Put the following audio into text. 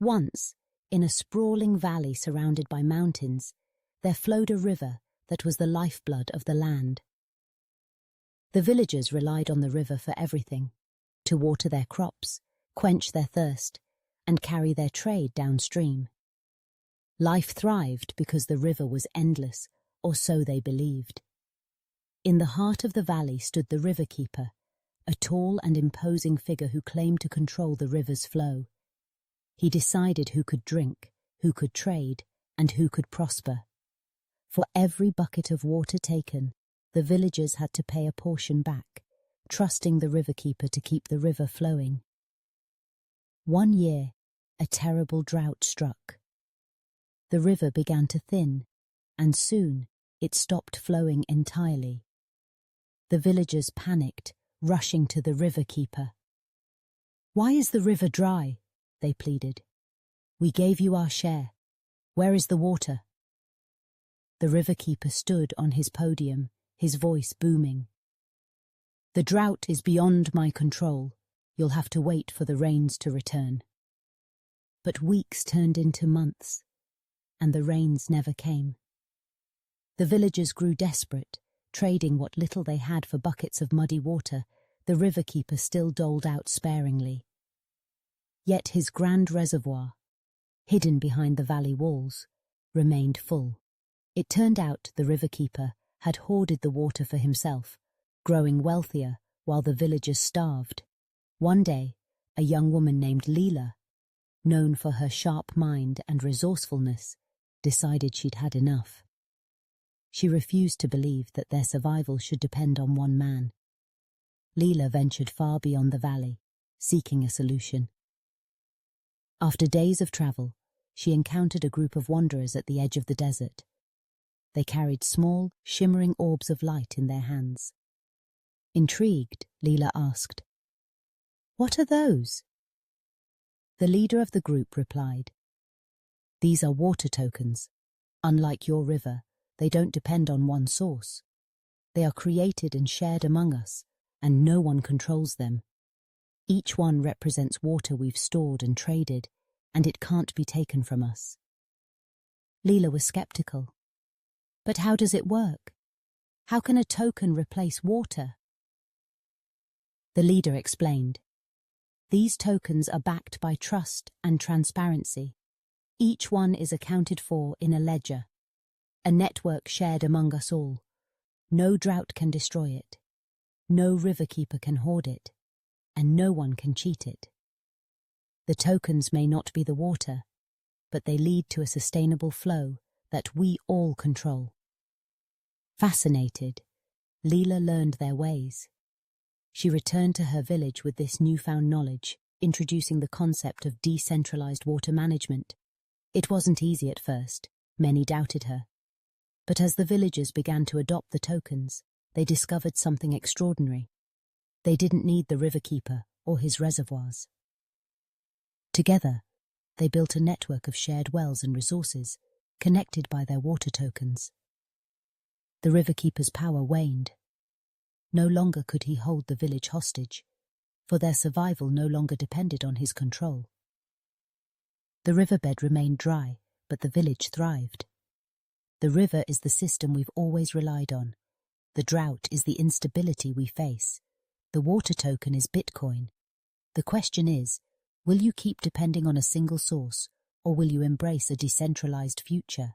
Once, in a sprawling valley surrounded by mountains, there flowed a river that was the lifeblood of the land. The villagers relied on the river for everything: to water their crops, quench their thirst, and carry their trade downstream. Life thrived because the river was endless, or so they believed. In the heart of the valley stood the river keeper, a tall and imposing figure who claimed to control the river's flow. He decided who could drink, who could trade, and who could prosper. For every bucket of water taken, the villagers had to pay a portion back, trusting the river keeper to keep the river flowing. One year, a terrible drought struck. The river began to thin, and soon it stopped flowing entirely. The villagers panicked, rushing to the river keeper. "Why is the river dry?" they pleaded. "We gave you our share. Where is the water?" The river keeper stood on his podium, his voice booming. "The drought is beyond my control. You'll have to wait for the rains to return." But weeks turned into months, and the rains never came. The villagers grew desperate, trading what little they had for buckets of muddy water the river keeper still doled out sparingly. Yet his grand reservoir, hidden behind the valley walls, remained full. It turned out the river keeper had hoarded the water for himself, growing wealthier while the villagers starved. One day, a young woman named Leela, known for her sharp mind and resourcefulness, decided she'd had enough. She refused to believe that their survival should depend on one man. Leela ventured far beyond the valley, seeking a solution. After days of travel, she encountered a group of wanderers at the edge of the desert. They carried small, shimmering orbs of light in their hands. Intrigued, Leela asked, "What are those?" The leader of the group replied, "These are water tokens. Unlike your river, they don't depend on one source. They are created and shared among us, and no one controls them. Each one represents water we've stored and traded, and it can't be taken from us." Leela was skeptical. "But how does it work? How can a token replace water?" The leader explained, "These tokens are backed by trust and transparency. Each one is accounted for in a ledger, a network shared among us all. No drought can destroy it. No riverkeeper can hoard it, and no one can cheat it. The tokens may not be the water, but they lead to a sustainable flow that we all control." Fascinated, Leela learned their ways. She returned to her village with this newfound knowledge, introducing the concept of decentralized water management. It wasn't easy at first. Many doubted her. But as the villagers began to adopt the tokens, they discovered something extraordinary. They didn't need the riverkeeper or his reservoirs. Together, they built a network of shared wells and resources, connected by their water tokens. The riverkeeper's power waned. No longer could he hold the village hostage, for their survival no longer depended on his control. The riverbed remained dry, but the village thrived. The river is the system we've always relied on. The drought is the instability we face. The water token is Bitcoin. The question is, will you keep depending on a single source, or will you embrace a decentralized future?